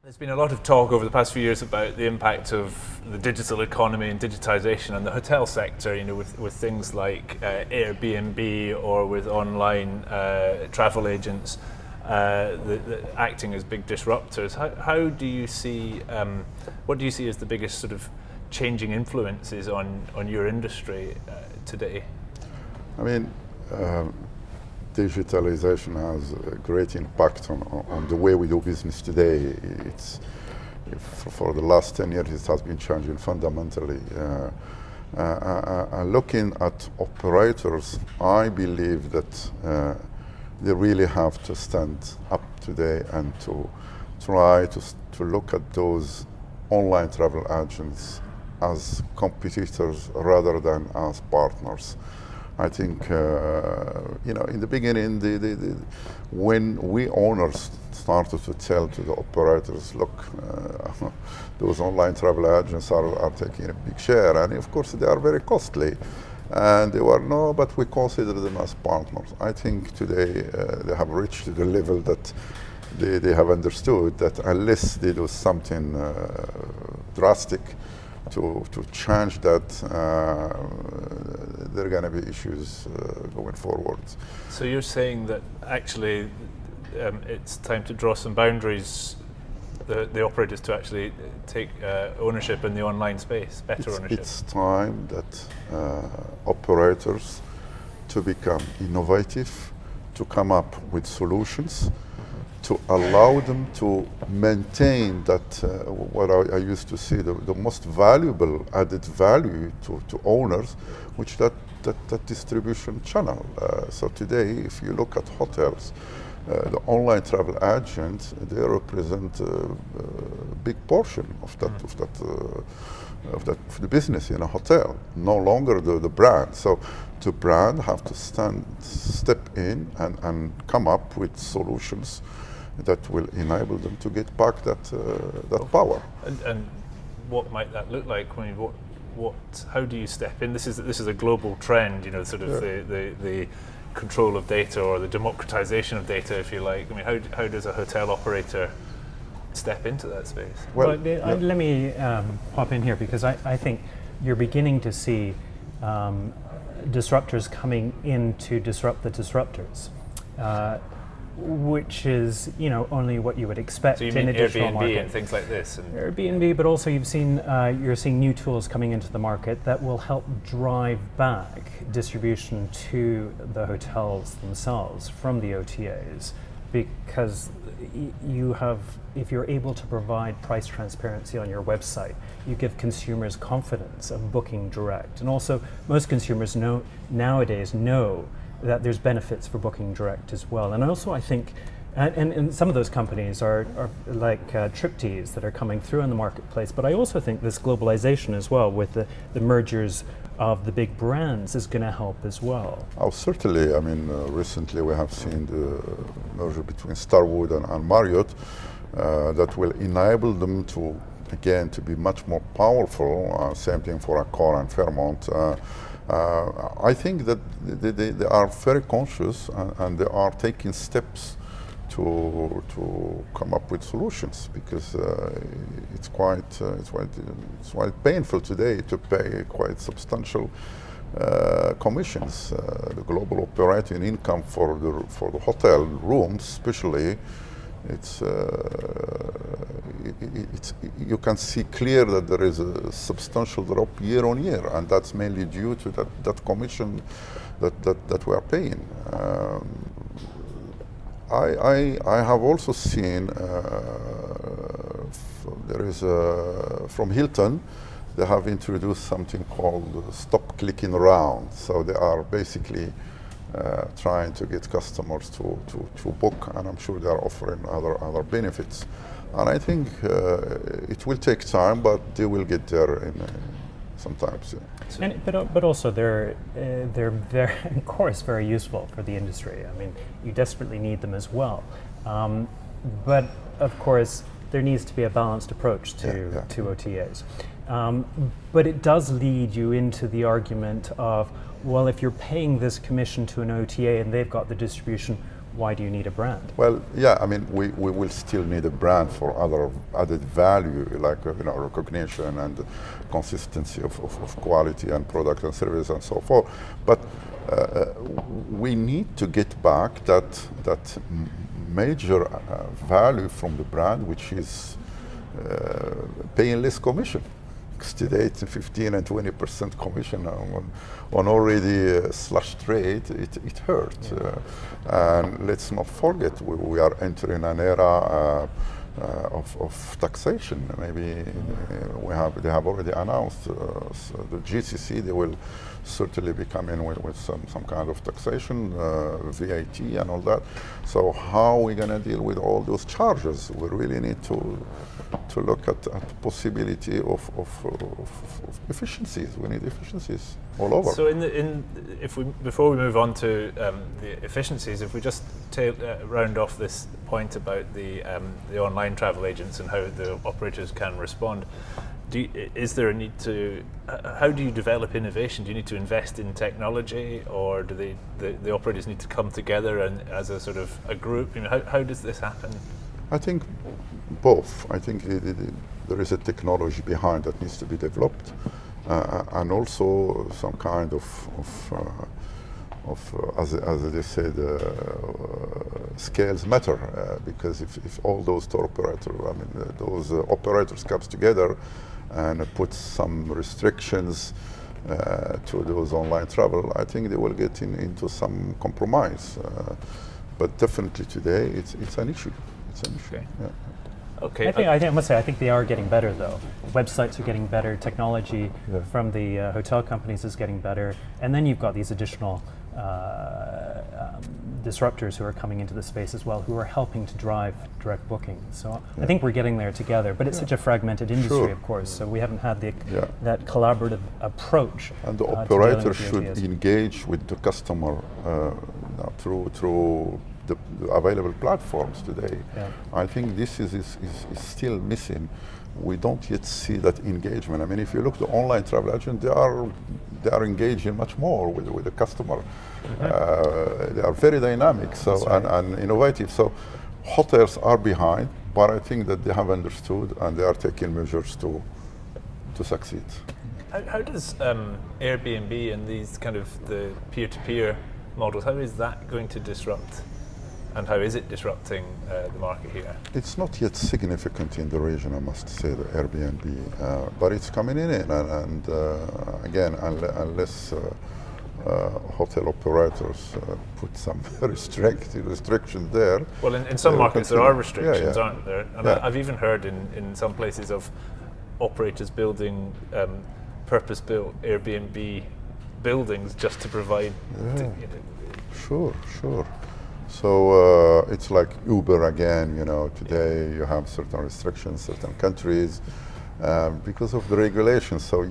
There's been a lot of talk over the past few years about the impact of the digital economy and digitization on the hotel sector, with things like Airbnb or with online travel agents acting as big disruptors. How do you see, what do you see as the biggest sort of changing influences on your industry today? I mean, digitalization has a great impact on the way we do business today. For the last 10 years, it has been changing fundamentally. Looking at operators, I believe that they really have to stand up today and to try to look at those online travel agents as competitors rather than as partners. I think, in the beginning, when we owners started to tell to the operators, look, those online travel agents are taking a big share, and of course they are very costly. And they were, no, but we consider them as partners. I think today they have reached the level that they have understood that unless they do something drastic to change that, there are going to be issues going forward. So you're saying that actually it's time to draw some boundaries, the operators to actually take ownership in the online space, better ownership? It's time that operators to become innovative, to come up with solutions, to allow them to maintain that, what I used to see, the most valuable added value to owners, which that distribution channel. So today, if you look at hotels, the online travel agents, they represent a big portion of the business in a hotel, no longer the brand. So the brand have to step in and come up with solutions that will enable them to get back that power. And what might that look like? I mean, how do you step in? This is a global trend, the control of data, or the democratization of data, if you like. I mean, how does a hotel operator step into that space? Well, let me hop in here, because I think you're beginning to see disruptors coming in to disrupt the disruptors, which is only what you would expect. So you in mean a digital Airbnb market. and things like this? Airbnb, but also you're seeing new tools coming into the market that will help drive back distribution to the hotels themselves from the OTAs, because if you're able to provide price transparency on your website, you give consumers confidence of booking direct. And also, most consumers nowadays know that there's benefits for booking direct as well. And also I think, and some of those companies are like Triptease that are coming through in the marketplace, but I also think this globalization as well, with the mergers of the big brands, is going to help as well. Oh, certainly. I mean, recently we have seen the merger between Starwood and Marriott that will enable them to be much more powerful. Same thing for Accor and Fairmont. I think that they are very conscious and they are taking steps to come up with solutions, because it's quite painful today to pay quite substantial commissions. The global operating income for the hotel rooms, especially, you can see clear that there is a substantial drop year on year, and that's mainly due to that commission that we are paying. I have also seen there is from Hilton, they have introduced something called stop clicking around. So they are basically trying to get customers to book, and I'm sure they are offering other benefits. And I think it will take time, but they will get there sometimes. Yeah. But also they're very, of course, very useful for the industry. I mean, you desperately need them as well. But of course, there needs to be a balanced approach to OTAs. But it does lead you into the argument of, well, if you're paying this commission to an OTA and they've got the distribution, why do you need a brand? Well, yeah, I mean, we will still need a brand for other added value, like recognition and consistency of quality and product and service and so forth. But we need to get back that major value from the brand, which is paying less commission. Because today it's 15 and 20% commission on already slashed rate, it hurts. And let's not forget, we are entering an era of taxation. Maybe they have already announced the GCC, they will certainly be coming with some kind of taxation, VAT and all that. So how are we going to deal with all those charges? We really need to look at the possibility of efficiencies. We need efficiencies all over. So before we move on to the efficiencies, if we just round off this point about the online travel agents and how the operators can respond, is there a need to, how do you develop innovation? Do you need to invest in technology, or do the operators need to come together and as a sort of a group? How does this happen? I think both. I think there is a technology behind that needs to be developed, and also some kind of as they said, scales matter, because if all those tour operators, those operators comes together and put some restrictions to those online travel, I think they will get into some compromise. But definitely today, it's an issue. It's an issue. Okay. Yeah. Okay. I must say, I think they are getting better, though. Websites are getting better, technology from the hotel companies is getting better, and then you've got these additional disruptors who are coming into the space as well, who are helping to drive direct booking. So I think we're getting there together, but it's such a fragmented industry, of course, so we haven't had that collaborative approach. And the operator should engage with the customer through the available platforms today. I think this is still missing. We don't yet see that engagement. I mean, if you look at the online travel agents, they are engaging much more with the customer. They are very dynamic and innovative. So hotels are behind, but I think that they have understood and they are taking measures to succeed. How does Airbnb and these kind of the peer-to-peer models, how is that going to disrupt? And how is it disrupting the market here? It's not yet significant in the region, I must say, the Airbnb, but it's coming in, and again, unless hotel operators put some restrictions there. Well, in some markets there are restrictions, aren't there? And I've even heard in some places of operators building purpose-built Airbnb buildings just to provide. Sure. So it's like Uber again, today you have certain restrictions, certain countries, because of the regulations. So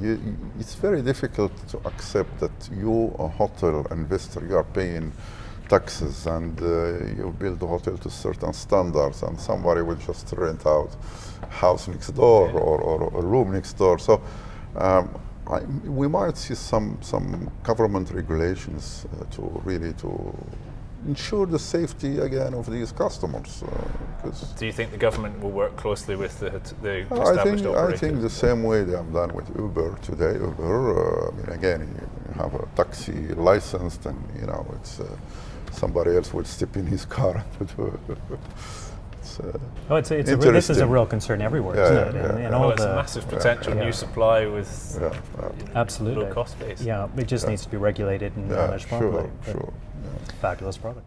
it's very difficult to accept that you, a hotel investor, you are paying taxes and you build a hotel to certain standards, and somebody will just rent out house next door or a room next door. So we might see some government regulations to ensure the safety again of these customers. Do you think the government will work closely with the established operators? I think the same way they have done with Uber today. Uber, again, you have a taxi licensed, and it's somebody else will step in his car. This is a real concern everywhere, isn't it? And it's a massive potential new supply with absolutely low cost base. Yeah, it just needs to be regulated and managed properly. Sure. Fabulous product.